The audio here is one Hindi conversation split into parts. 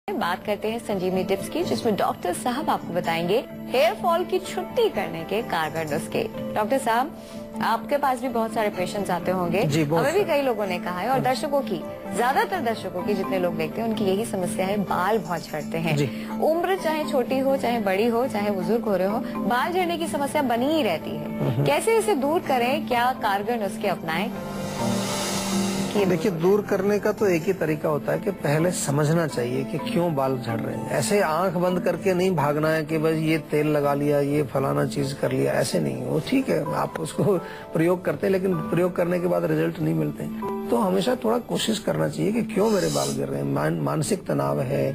बात करते हैं संजीवनी टिप्स की, जिसमें डॉक्टर साहब आपको बताएंगे हेयर फॉल की छुट्टी करने के कारगर नुस्खे। डॉक्टर साहब, आपके पास भी बहुत सारे पेशेंट्स आते होंगे, हमें भी कई लोगों ने कहा है, और दर्शकों की, ज्यादातर दर्शकों की, जितने लोग देखते हैं उनकी यही समस्या है, बाल बहुत झड़ते हैं। उम्र चाहे छोटी हो, चाहे बड़ी हो, चाहे बुजुर्ग हो रहे हो, बाल झड़ने की समस्या बनी ही रहती है। कैसे इसे दूर करें, क्या कारगर नुस्खे अपनाएं? देखिए, दूर करने का तो एक ही तरीका होता है कि पहले समझना चाहिए कि क्यों बाल झड़ रहे हैं। ऐसे आंख बंद करके नहीं भागना है कि बस ये तेल लगा लिया, ये फलाना चीज कर लिया, ऐसे नहीं। वो ठीक है, आप उसको प्रयोग करते हैं, लेकिन प्रयोग करने के बाद रिजल्ट नहीं मिलते। तो हमेशा थोड़ा कोशिश करना चाहिए कि क्यों मेरे बाल गिर रहे हैं। मानसिक तनाव है,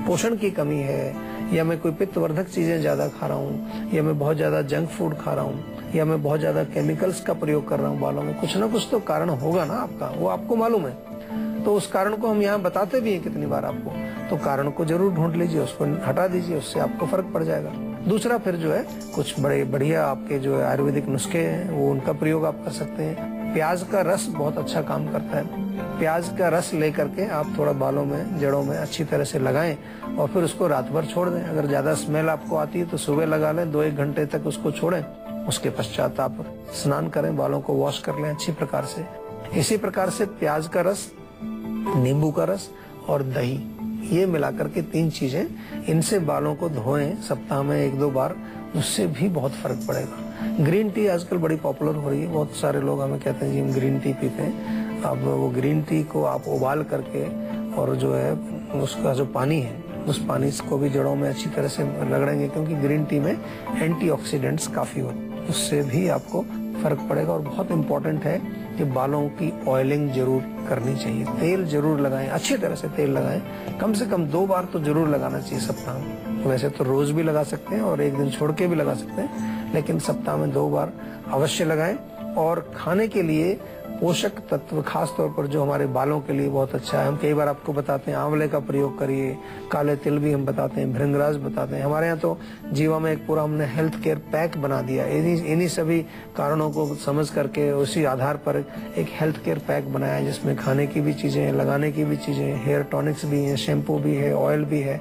पोषण की कमी है, या मैं कोई पित्तवर्धक चीजें ज्यादा खा रहा हूँ, या मैं बहुत ज्यादा जंक फूड खा रहा हूँ, या मैं बहुत ज्यादा केमिकल्स का प्रयोग कर रहा हूँ बालों में। कुछ ना कुछ तो कारण होगा ना आपका, वो आपको मालूम है। तो उस कारण को हम यहाँ बताते भी हैं कितनी बार आपको। तो कारण को जरूर ढूंढ लीजिए, उसको हटा दीजिए, उससे आपको फर्क पड़ जाएगा। दूसरा फिर जो है, कुछ बड़े बढ़िया आपके जो है आयुर्वेदिक नुस्खे हैं, वो उनका प्रयोग आप कर सकते हैं। प्याज का रस बहुत अच्छा काम करता है। प्याज का रस लेकर के आप थोड़ा बालों में, जड़ों में अच्छी तरह से लगाएं, और फिर उसको रात भर छोड़ दें। अगर ज्यादा स्मेल आपको आती है तो सुबह लगा लें, 2-1 घंटे तक उसको छोड़ें। उसके पश्चात आप स्नान करें, बालों को वॉश कर लें अच्छी प्रकार से। इसी प्रकार से प्याज का रस, नींबू का रस और दही, ये मिलाकर के 3 चीजें, इनसे बालों को धोएं सप्ताह में 1-2 बार। उससे भी बहुत फर्क पड़ेगा। ग्रीन टी आजकल बड़ी पॉपुलर हो रही है। बहुत सारे लोग हमें कहते हैं जी हम ग्रीन टी पीते हैं। अब वो ग्रीन टी को आप उबाल करके, और जो है उसका जो पानी है, उस पानी को भी जड़ों में अच्छी तरह से रगड़ेंगे, क्योंकि ग्रीन टी में एंटीऑक्सीडेंट्स काफी होते हैं। उससे भी आपको फर्क पड़ेगा। और बहुत इम्पोर्टेंट है कि बालों की ऑयलिंग जरूर करनी चाहिए। तेल जरूर लगाएं, अच्छी तरह से तेल लगाएं। कम से कम 2 बार तो जरूर लगाना चाहिए सप्ताह में। वैसे तो रोज भी लगा सकते हैं और 1 दिन छोड़ के भी लगा सकते हैं, लेकिन सप्ताह में 2 बार अवश्य लगाएं। और खाने के लिए पोषक तत्व, खास तौर पर जो हमारे बालों के लिए बहुत अच्छा है, हम कई बार आपको बताते हैं आंवले का प्रयोग करिए, काले तिल भी हम बताते हैं, भृंगराज बताते हैं। हमारे यहाँ तो जीवा में एक पूरा हमने हेल्थ केयर पैक बना दिया। इन्हीं सभी कारणों को समझ करके उसी आधार पर एक हेल्थ केयर पैक बनाया, जिसमें खाने की भी चीजें, लगाने की भी चीजें, हेयर टॉनिक्स भी है, शैम्पू भी है, ऑयल भी है।